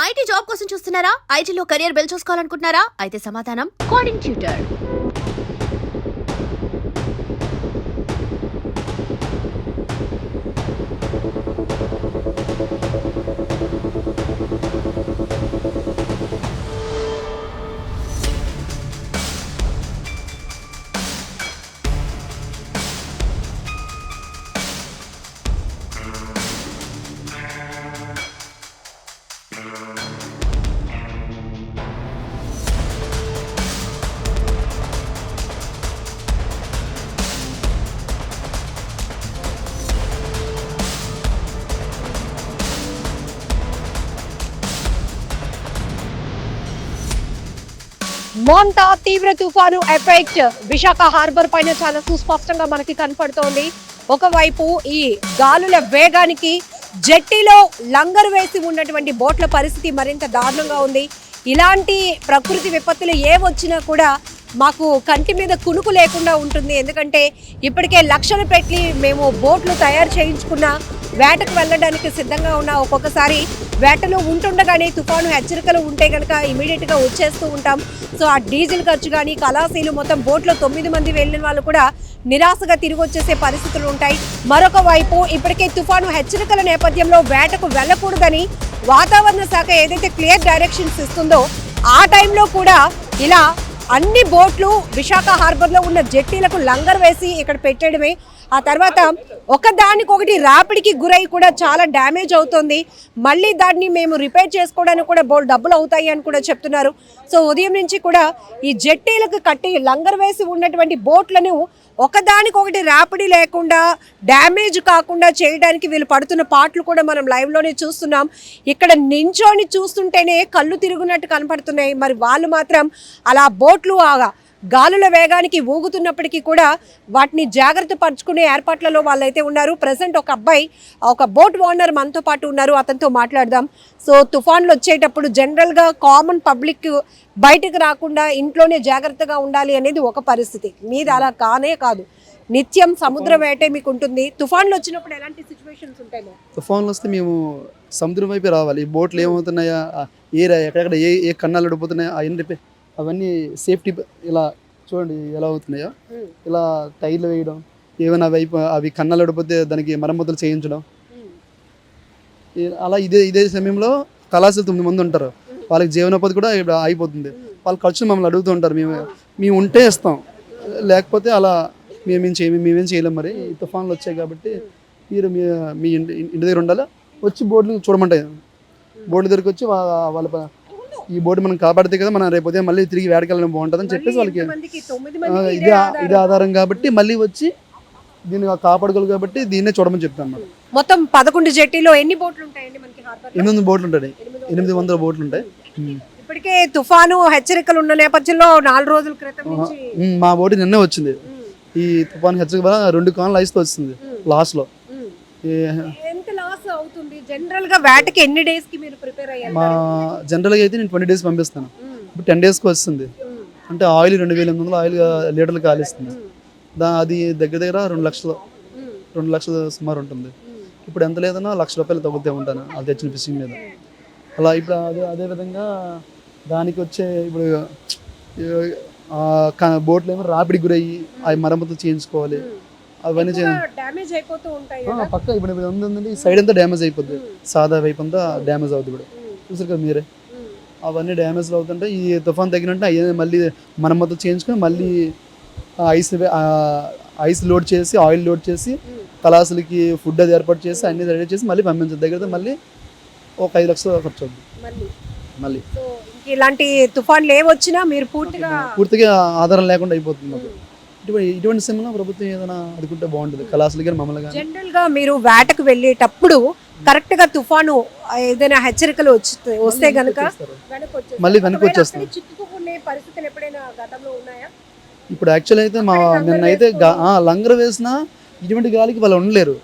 IT job కోసం చూస్తున్నారా? ఐటీలో కెరియర్ బిల్డ్ చూసుకోవాలనుకుంటున్నారా? అయితే సమాధానం కోడింగ్ ట్యూటర్. మోంటా తీవ్ర తుఫాను ఎఫెక్ట్ విశాఖ హార్బర్ పైన చాలా సుస్పష్టంగా మనకి కనపడుతోంది. ఒకవైపు ఈ గాలుల వేగానికి జెట్టీలో లంగరు వేసి ఉన్నటువంటి బోట్ల పరిస్థితి మరింత దారుణంగా ఉంది. ఇలాంటి ప్రకృతి విపత్తులు ఏవొచ్చినా కూడా మాకు కంటి మీద కునుకు లేకుండా ఉంటుంది. ఎందుకంటే ఇప్పటికే లక్షలు పెట్టి మేము బోట్లు తయారు చేయించుకున్న వేటకు వెళ్ళడానికి సిద్ధంగా ఉన్న ఒక్కొక్కసారి వేటలో ఉంటుండగానే తుఫాను హెచ్చరికలు ఉంటే కనుక ఇమీడియట్గా వచ్చేస్తూ ఉంటాం. సో ఆ డీజిల్ ఖర్చు కానీ కళాశీలు మొత్తం బోట్లో 9 మంది వెళ్ళిన వాళ్ళు కూడా నిరాశగా తిరిగి వచ్చేసే పరిస్థితులు ఉంటాయి. మరొక వైపు ఇప్పటికే తుఫాను హెచ్చరికల నేపథ్యంలో వేటకు వెళ్ళకూడదని వాతావరణ శాఖ ఏదైతే క్లియర్ డైరెక్షన్స్ ఇస్తుందో ఆ టైంలో కూడా ఇలా అన్ని బోట్లు విశాఖ హార్బర్లో ఉన్న జెట్టీలకు లంగర్ వేసి ఇక్కడ పెట్టడమే. ఆ తర్వాత ఒకదానికొకటి రాపిడికి గురై కూడా చాలా డ్యామేజ్ అవుతుంది. మళ్ళీ దాన్ని మేము రిపేర్ చేసుకోవడానికి కూడా డబ్బులు అవుతాయి అని కూడా చెప్తున్నారు. సో ఉదయం నుంచి కూడా ఈ జెట్టీలకు కట్టి లంగర్ వేసి ఉన్నటువంటి బోట్లను ఒకదానికొకటి రాపిడి లేకుండా డ్యామేజ్ కాకుండా చేయడానికి వీళ్ళు పడుతున్న పాటలు కూడా మనం లైవ్లోనే చూస్తున్నాం. ఇక్కడ నించోని చూస్తుంటేనే కళ్ళు తిరుగునట్టు కనపడుతున్నాయి. మరి వాళ్ళు మాత్రం అలా బోట్లు గాలుల వేగానికి ఊగుతున్నప్పటికీ కూడా వాటిని జాగ్రత్త పరుచుకునే ఏర్పాట్లలో వాళ్ళైతే ఉన్నారు. ప్రజెంట్ ఒక అబ్బాయి, ఒక బోట్ ఓనర్ మనతో పాటు ఉన్నారు, అతనితో మాట్లాడదాం. సో తుఫాన్లు వచ్చేటప్పుడు జనరల్గా కామన్ పబ్లిక్ బయటకు రాకుండా ఇంట్లోనే జాగ్రత్తగా ఉండాలి అనేది ఒక పరిస్థితి. మీది అలా కానే కాదు, నిత్యం సముద్ర వేటే మీకు ఉంటుంది. తుఫాన్లు వచ్చినప్పుడు ఎలాంటి సిచ్యువేషన్స్ ఉంటాయి? తుఫాన్లు వస్తే మేము సముద్రం వైపే రావాలి. బోట్లు ఏమవుతున్నాయా, ఎక్కడెక్కడ ఏ కన్నాలు అడిపోతున్నాయా అవన్నీ సేఫ్టీ ఇలా చూడండి ఎలా అవుతున్నాయో, ఇలా టైర్లు వేయడం, ఏమైనా అవి కన్నాలు అడిపోతే దానికి మరమ్మతులు చేయించడం. అలా ఇదే సమయంలో కళాశాల 9 మంది ఉంటారు, వాళ్ళకి జీవనోపాధి కూడా ఇప్పుడు అయిపోతుంది. వాళ్ళ ఖర్చులు మమ్మల్ని అడుగుతూ ఉంటారు. మేము ఉంటే ఇస్తాం, లేకపోతే అలా మేమేం చేయలేం. మరి తుఫాన్లు వచ్చాయి కాబట్టి మీరు మీ ఇంటి దగ్గర ఉండాలి. వచ్చి బోర్డులు చూడమంటాయి. బోర్డు దగ్గరికి వచ్చి వాళ్ళ ఈ బోర్డు మనం కాపాడితే కదా మనం రేపు ఉదయం మళ్ళీ తిరిగి వేడకెళ్ళడం బాగుంటుందని చెప్పేసి వాళ్ళకి ఇది ఆధారం కాబట్టి మళ్ళీ వచ్చి దీన్ని కాపాడుకోవాలి కాబట్టి దీన్నే చూడమని చెప్తాను అన్నమాట. మొత్తం 11 జెట్టీలో ఎన్ని బోట్లు ఉంటాయండి మనకి హార్బర్? 800 బోట్లు ఉంటాయి. 800 బోట్లు ఉంటాయి. ఇప్పటికే తుఫాను హెచ్చరికలు ఉన్న నేపథ్యంలో 4 రోజుల క్రితం నుంచి మా బోటు నిన్నే వచ్చింది. ఈ తుఫాను హెచ్చరిక వల్ల 2 కాన్లు ఐస్తో వచ్చింది లాస్ట్ లో. ఎంత లాస్ అవుతుంది జనరల్ గా వేటకి? ఎన్ని డేస్ కి మీరు ప్రిపేర్ అయ్యారు? మా జనరల్ గా అయితే నేను 20 డేస్ పంపిస్తాను. ఇప్పుడు 10 డేస్కి వస్తుంది. అంటే ఆయిల్ 2800 ఆయిల్ లీటర్లు కాలిస్తుంది. అది దగ్గర 2 లక్షల సుమారు ఉంటుంది. ఇప్పుడు ఎంత లేదన్నా ₹1,00,000 తగ్గుతూ ఉంటాను అది తెచ్చిన ఫిషింగ్ మీద. అలా ఇప్పుడు అదే విధంగా దానికి వచ్చే ఇప్పుడు బోట్లు ఏమో రాపిడి గురయ్యి అవి మరమ్మతులు చేయించుకోవాలి. అవన్నీ డ్యామేజ్ అయిపోతూ ఉంటాయి పక్క. ఇప్పుడు ఉందండి ఈ సైడ్ అంతా డ్యామేజ్ అయిపోద్ది, సాదా వైపు అంతా డ్యామేజ్ అవుతుంది. ఇప్పుడు చూసారు కదా మీరే, అవన్నీ డ్యామేజ్లు అవుతుంటే ఈ తుఫాన్ తగినట్టు అవి మళ్ళీ మరమ్మతులు చేయించుకొని మళ్ళీ ఐస్ లోడ్ చేసి ఆయిల్ లోడ్ చేసి కళాశాలకి ఫుడ్ అది ఏర్పాటు చేసి అన్ని రెడీ చేసి మళ్ళీ పంపించారు. దగ్గర మళ్ళీ ఒక 5 లక్షలు ఖర్చు అవుతుంది మళ్ళీ. ఇలాంటి తుఫాన్లు ఏవొచ్చినా మీరు పూర్తిగా ఆధారం లేకుండా అయిపోతుంది మాకు. ఇటువంటి సమయంలో ప్రభుత్వం ఏదైనా అదుకుంటే బాగుంటుంది కళాశాలకి కానీ మమ్మల్ని కానీ. జనరల్ గా మీరు వేటకు వెళ్ళేటప్పుడు కరెక్ట్ గా తుఫాను ఏదైనా హెచ్చరికలు వస్తే గనుక మళ్ళీ వెనక్కి వచ్చేస్తాం. ఇప్పుడు యాక్చువల్ అయితే నిన్నైతే లంగర్ వేసినా ఇటువంటి గాలికి వాళ్ళు ఉండలేరు.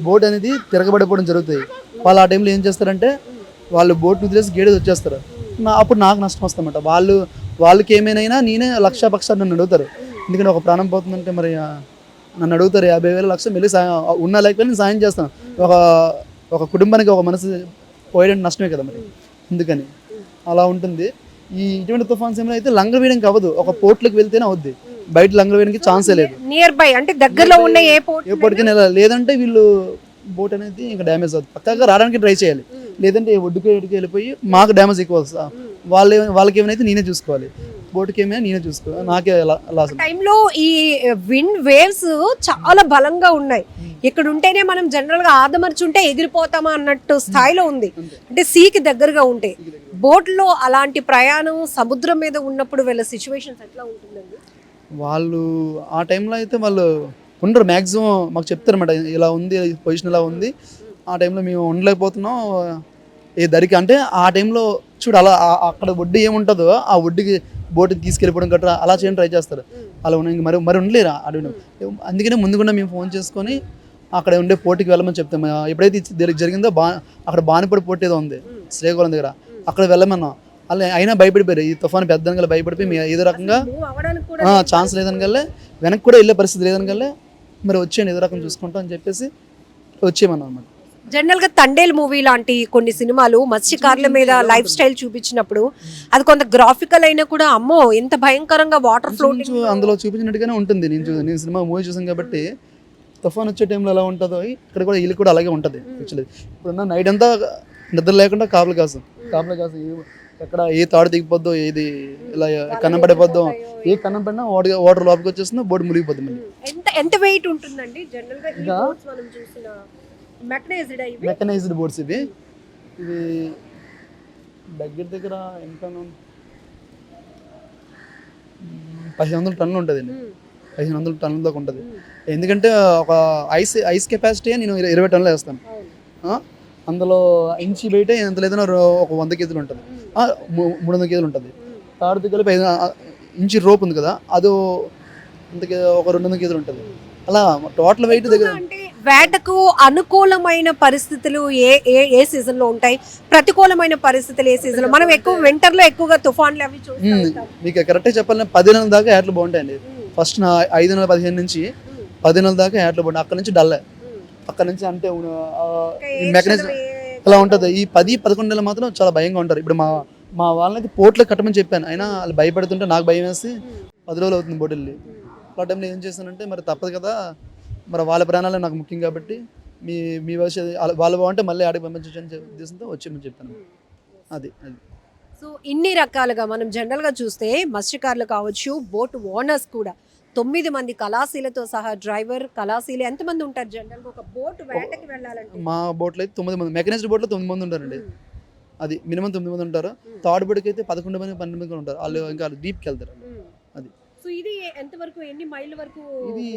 బోట్ అనేది తిరగబడిపోవడం జరుగుతుంది. వాళ్ళు ఆ టైంలో ఏం చేస్తారంటే వాళ్ళు బోట్ వదిలేసి గేడేసి వచ్చేస్తారు. అప్పుడు నాకు నష్టం వస్తామట. వాళ్ళకి ఏమైనా నేనే లక్ష నన్ను అడుగుతారు. ఎందుకంటే ఒక ప్రాణం పోతుందంటే మరి నన్ను అడుగుతారు 50,000 1,00,000 వెళ్ళి ఉన్నా లేకపోతే నేను సాయం చేస్తాను. ఒక కుటుంబానికి ఒక మనసు పోయడానికి నష్టమే కదా మరి, అందుకని అలా ఉంటుంది. ఈ ఇటువంటి తుఫాన్ సమయంలో అయితే లంగర్ వేయడానికి అవ్వదు, ఒక పోర్ట్లోకి వెళ్తేనే అవుద్ది, బయట లంగర్ వేయడానికి ఛాన్సే లేదు. నియర్ బై అంటే దగ్గరలో ఉన్న ఏ పోర్ట్ ఎప్పటికైనా లేదంటే వీళ్ళు బోట్ అనేది ఇంకా డ్యామేజ్ అవుతుంది, పక్కాగా రావడానికి ట్రై చేయాలి, లేదంటే ఒడ్డుకి వెళ్ళిపోయి మాకు డ్యామేజ్ ఎక్కువ వస్తుంది. వాళ్ళకి ఏమైనా నేనే చూసుకోవాలి, బోట్కి ఏమైనా నేనే చూసుకోవాలి, నాకే లాస్. టైంలో ఈ విండ్ వేవ్స్ చాలా బలంగా ఉన్నాయి. ఇక్కడ ఉంటేనే మనం జనరల్ గా ఆదమర్చుంటే ఎగిరిపోతామా అన్నట్టు స్థాయిలో ఉంది, అంటే సీకి దగ్గరగా ఉంటే. బోట్ లో అలాంటి ప్రయాణం సముద్రం మీద ఉన్నప్పుడు వీళ్ళ సిచ్యువేషన్స్ ఎట్లా ఉంటుందండి? వాళ్ళు ఆ టైంలో అయితే వాళ్ళు ఉండరు, మ్యాక్సిమం మాకు చెప్తారన్నమాట, ఇలా ఉంది పొజిషన్ ఇలా ఉంది, ఆ టైంలో మేము ఉండలేకపోతున్నాం ఏ దరికి అంటే ఆ టైంలో చూడు అలా అక్కడ ఒడ్డు ఏముంటుందో ఆ ఒడ్డుకి బోటుకి తీసుకెళ్ళిపోవడం గట్రా అలా చేయడం ట్రై చేస్తారు. అలా ఇంక మరి ఉండలేరు అడవిలో. అందుకనే ముందుకుండా మేము ఫోన్ చేసుకొని అక్కడ ఉండే పోర్టుకి వెళ్ళమని చెప్తాం. ఎప్పుడైతే జరిగిందో అక్కడ బానిపడి పోర్ట్ ఏదో ఉంది శ్రీకాకుళం దగ్గర, అక్కడ వెళ్ళమన్నాం. అలా అయినా భయపడిపోయారు, ఈ తుఫాను పెద్దనగల భయపడిపోయి ఏదో రకంగా ఛాన్స్ లేదనగల్లే, వెనక్కి కూడా వెళ్ళే పరిస్థితి లేదనగల్లే, మరి వచ్చేయండి ఏదో రకం చూసుకుంటాం అని చెప్పేసి వచ్చేయమన్నాం అనమాట. జనరల్ గా తండేల్ మూవీ లాంటి కొన్ని సినిమాలు మత్స్యకారుల మీద లైఫ్ స్టైల్ చూపించినప్పుడు అది కొంత గ్రాఫికల్ అయినా కూడా అమ్మో ఎంత భయంకరంగా వాటర్ ఫ్లోటింగ్ అందులో చూపించినట్టుగానే ఉంటుంది. నేను సినిమా మూవీ చూసాను కాబట్టి తుఫాన్ వచ్చే టైంలో ఎలా ఉంటుందో ఇక్కడ కూడా వీళ్ళు కూడా అలాగే ఉంటుంది. యాక్చువల్లీ ఇప్పుడున్న నైట్ అంతా నిద్ర లేకుండా కాపులు కాసు ఎక్కడ ఏ తాడు దిగిపోద్దో, ఏది ఇలా కన్నం పడిపోద్దో, ఏ కన్నం పడినా వాటర్ లోపలికి వచ్చేస్తుందో బోర్డు మునిగిపోద్ది. మళ్ళీ ఎంత వెయిట్ ఉంటుందండి జనరల్ గా ఈ బోట్స్ మనం చూసిన మెకనైజ్డ్ బోట్స్ ఇవి దగ్గర ఎంత 1500 టన్నులు ఉంటుంది అండి, 1500 టన్నుల దాకా ఉంటుంది. ఎందుకంటే ఒక ఐస్ కెపాసిటీ నేను 20 టన్నులు వేస్తాను, అందులో ఇంచి బయట ఎంత లేదన్నా ఒక 100 కేజీలు ఉంటుంది, 300 కేజీలు ఉంటుంది. తాడు కలిపి ఇంచి రోప్ ఉంది కదా, అది ఒక 200 కేజీలు ఉంటుంది. అలా టోటల్ వెయిట్ దగ్గర. వేటకు అనుకూలమైన పరిస్థితులు ఏ సీజన్ లో ఉంటాయి, ప్రతికూలమైన పరిస్థితులు ఏ సీజన్ లో? మనం ఎక్కువ వింటర్ లో ఎక్కువగా తుఫాన్లు అవి చూస్తాం. మీకు కరెక్ట్ చెప్పాలంటే 10 నెలల దాకా ఏటలు బాగుంటాయండి. ఫస్ట్ 5 నెలల 15 నుంచి 10 నెలల దాకా ఏటలు బాగుంటాయి. అక్కడ నుంచి డల్, అక్కడ నుంచి అంటే మెకానిజం ఇలా ఉంటుంది. ఈ 10-11 నెలలు మాత్రం చాలా భయంగా ఉంటారు. ఇప్పుడు మా వాళ్ళకి పోర్ట్లో కట్టమని చెప్పాను, అయినా వాళ్ళు భయపడుతుంటే నాకు భయం వేసి 10 రోజులు అవుతుంది బోట్ వెళ్ళి. ఆ టైంలో ఏం చేస్తానంటే మరి తప్పదు కదా, మరి వాళ్ళ ప్రాణాలే నాకు ముఖ్యం కాబట్టి మీ భవిష్యత్తు వాళ్ళు బాగుంటే మళ్ళీ ఆడికి పంపించచ్చు అని ఉద్దేశంతో వచ్చేమని చెప్తాను. అది సో ఇన్ని రకాలుగా మనం జనరల్గా చూస్తే మత్స్యకారులు కావచ్చు, బోట్ ఓనర్స్ కూడా 9 మంది కళాశీలతో సహా డ్రైవర్ కళాశీల ఎంతమంది ఉంటారు జనరల్గా ఒక బోట్ వేటకి వెళ్ళాలంటే? మా బోట్లో అయితే 9 మంది, మెకనైజ్డ్ బోట్లో 9 మంది ఉంటారండి. అది మినిమం 9 మంది ఉంటారు. థర్డ్ బోట్కి అయితే 11 మంది 12 మంది ఉంటారు. వాళ్ళు ఇంకా డీప్కి వెళ్తారు. అది సో ఇది ఎంతవరకు ఎన్ని మైళ్ళ వరకు ఇది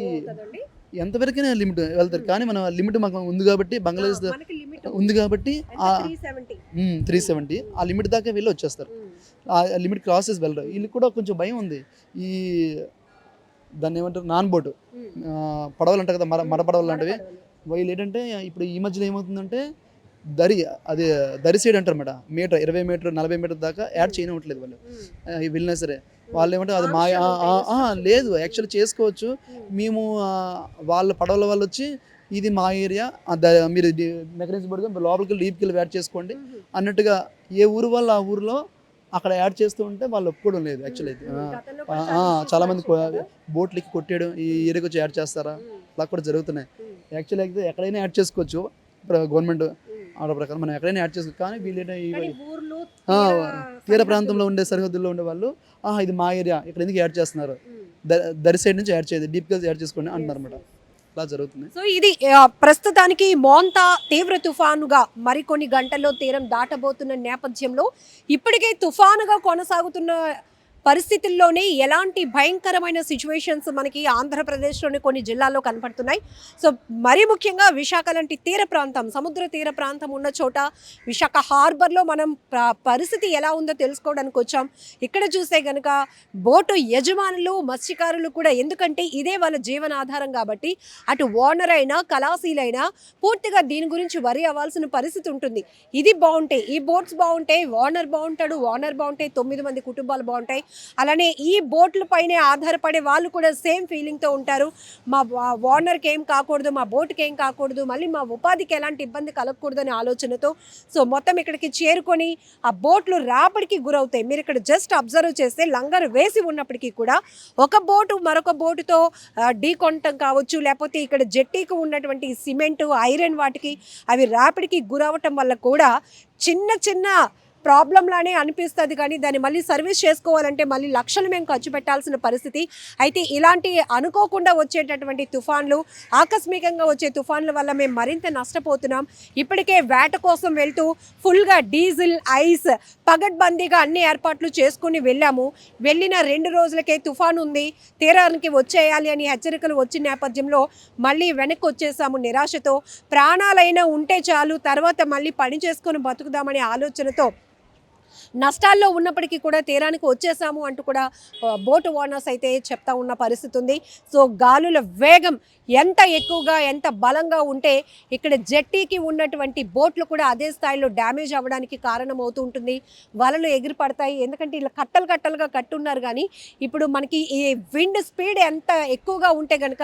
ఎంతవరకైనా లిమిట్ వెళ్తారు, కానీ మన లిమిట్ మాకు ఉంది కాబట్టి బంగ్లాదేశ్ ఉంది కాబట్టి 370 ఆ లిమిట్ దాకా వెళ్ళి వచ్చేస్తారు. ఆ లిమిట్ క్రాస్ చేసి వెళ్ళరు. వీళ్ళకి కూడా కొంచెం భయం ఉంది. ఈ దాన్ని ఏమంటారు నాన్ బోటు పడవలు అంటారు కదా, మర పడవలు లాంటివి. వీళ్ళు ఏంటంటే ఇప్పుడు ఈ మధ్యలో ఏమవుతుందంటే దరి సైడ్ అంటారు మేడం, మీటర్ 20 మీటర్ 40 మీటర్ దాకా యాడ్ చేయనివ్వట్లేదు వాళ్ళు. వెళ్ళినా సరే వాళ్ళు ఏమంటారు అది మా లేదు, యాక్చువల్లీ చేసుకోవచ్చు మేము, వాళ్ళ పడవల వాళ్ళు వచ్చి ఇది మా ఏరియా, మీరు మెకానిజం బోర్డుగా లోపలికి డీప్కి వెళ్ళి యాడ్ చేసుకోండి అన్నట్టుగా ఏ ఊరు వాళ్ళు ఆ ఊరిలో అక్కడ యాడ్ చేస్తూ ఉంటే వాళ్ళు ఒప్పుకోవడం లేదు. యాక్చువల్లీ అయితే చాలా మంది బోట్లకి కొట్టేయడం, ఈ ఏరియాకి వచ్చి యాడ్ చేస్తారా, అలా కూడా జరుగుతున్నాయి. యాక్చువల్లీ అయితే ఎక్కడైనా యాడ్ చేసుకోవచ్చు, గవర్నమెంట్ ఆర్డర్ ప్రకారం మనం ఎక్కడైనా యాడ్ చేసుకోవచ్చు. కానీ వీళ్ళైనా తీర ప్రాంతంలో ఉండే సరిహద్దుల్లో ఉండే వాళ్ళు ఇది మా ఏరియా, ఇక్కడ ఎందుకు యాడ్ చేస్తున్నారు, దరి సైడ్ నుంచి యాడ్ చేయదు, డీప్గా యాడ్ చేసుకోండి అంటున్నారు అన్నమాట. అలా జరుగుతుంది. సో ఇది ప్రస్తుతానికి మోంతా తీవ్ర తుఫానుగా మరికొన్ని గంటల్లో తీరం దాటబోతున్న నేపథ్యంలో ఇప్పటికే తుఫానుగా కొనసాగుతున్న పరిస్థితుల్లోనే ఎలాంటి భయంకరమైన సిచ్యువేషన్స్ మనకి ఆంధ్రప్రదేశ్లోని కొన్ని జిల్లాల్లో కనపడుతున్నాయి. సో మరీ ముఖ్యంగా విశాఖ లాంటి తీర ప్రాంతం, సముద్ర తీర ప్రాంతం ఉన్న చోట విశాఖ హార్బర్లో మనం పరిస్థితి ఎలా ఉందో తెలుసుకోవడానికి వచ్చాం. ఇక్కడ చూస్తే కనుక బోటు యజమానులు, మత్స్యకారులు కూడా, ఎందుకంటే ఇదే వాళ్ళ జీవనాధారం కాబట్టి అటు ఓనర్ అయినా కళాశీలైనా పూర్తిగా దీని గురించి వరి అవ్వాల్సిన పరిస్థితి ఉంటుంది. ఇది బాగుంటే, ఈ బోట్స్ బాగుంటే ఓనర్ బాగుంటాడు, ఓనర్ బాగుంటే 9 మంది కుటుంబాలు బాగుంటాయి. అలానే ఈ బోట్ల పైనే ఆధారపడే వాళ్ళు కూడా సేమ్ ఫీలింగ్తో ఉంటారు. మా ఓనర్కి ఏం కాకూడదు, మా బోట్కి ఏం కాకూడదు, మళ్ళీ మా ఉపాధికి ఎలాంటి ఇబ్బంది కలగకూడదు అనే ఆలోచనతో సో మొత్తం ఇక్కడికి చేరుకొని ఆ బోట్లు రాబడికి గురవుతాయి. మీరు ఇక్కడ జస్ట్ అబ్జర్వ్ చేస్తే లంగర్ వేసి ఉన్నప్పటికీ కూడా ఒక బోటు మరొక బోటుతో ఢీ కొనటం కావచ్చు, లేకపోతే ఇక్కడ జెట్టీకి ఉన్నటువంటి సిమెంటు ఐరన్ వాటికి అవి రాపిడికి గురవటం వల్ల కూడా చిన్న చిన్న ప్రాబ్లం లానే అనిపిస్తుంది, కానీ దాన్ని మళ్ళీ సర్వీస్ చేసుకోవాలంటే మళ్ళీ లక్షలు మేము ఖర్చు పెట్టాల్సిన పరిస్థితి. అయితే ఇలాంటి అనుకోకుండా వచ్చేటటువంటి తుఫాన్లు, ఆకస్మికంగా వచ్చే తుఫాన్ల వల్ల మేము మరింత నష్టపోతున్నాం. ఇప్పటికే వేట కోసం వెళ్తూ ఫుల్గా డీజిల్, ఐస్ పగడ్బందీగా అన్ని ఏర్పాట్లు చేసుకుని వెళ్ళాము. వెళ్ళిన 2 రోజులకే తుఫాన్ ఉంది, తీరానికి వచ్చేయాలి అని హెచ్చరికలు వచ్చిన నేపథ్యంలో మళ్ళీ వెనక్కి వచ్చేసాము నిరాశతో. ప్రాణాలైనా ఉంటే చాలు, తర్వాత మళ్ళీ పని చేసుకొని బతుకుదామనే ఆలోచనతో నష్టాల్లో ఉన్నప్పటికీ కూడా తీరానికి వచ్చేసాము అంటూ కూడా బోటు ఓనర్స్ అయితే చెప్తా ఉన్న పరిస్థితి ఉంది. సో గాలుల వేగం ఎంత ఎక్కువగా ఎంత బలంగా ఉంటే ఇక్కడ జెట్టీకి ఉన్నటువంటి బోట్లు కూడా అదే స్థాయిలో డ్యామేజ్ అవ్వడానికి కారణమవుతూ ఉంటుంది. వలలు ఎగిరి పడతాయి, ఎందుకంటే ఇలా కట్టలు కట్టలుగా కట్టున్నారు. కానీ ఇప్పుడు మనకి ఈ విండ్ స్పీడ్ ఎంత ఎక్కువగా ఉంటే కనుక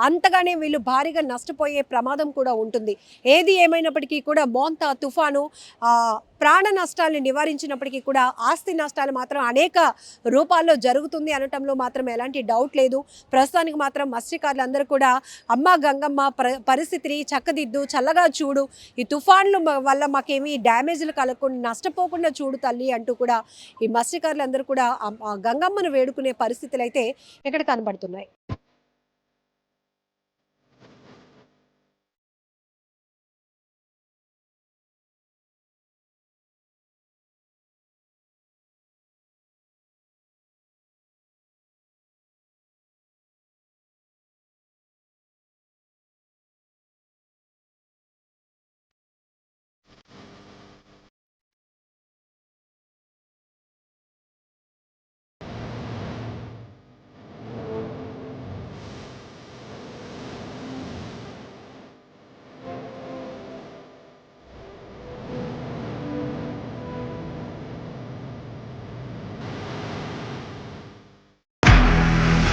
అంతగానే వీళ్ళు భారీగా నష్టపోయే ప్రమాదం కూడా ఉంటుంది. ఏది ఏమైనప్పటికీ కూడా మోంతా తుఫాను ప్రాణ నష్టాలను నివారించినప్పటికీ కూడా ఆస్తి నష్టాలు మాత్రం అనేక రూపాల్లో జరుగుతుంది అనటంలో మాత్రం ఎలాంటి డౌట్ లేదు. ప్రస్తుతానికి మాత్రం మత్స్యకారులందరూ కూడా అమ్మ గంగమ్మ పరిస్థితిని చక్కదిద్దు, చల్లగా చూడు, ఈ తుఫాన్లు వల్ల మాకేమీ డ్యామేజ్లు కలగకుండా నష్టపోకుండా చూడు తల్లి అంటూ కూడా ఈ మత్స్యకారులందరూ కూడా గంగమ్మను వేడుకునే పరిస్థితులు అయితే ఇక్కడ కనబడుతున్నాయి.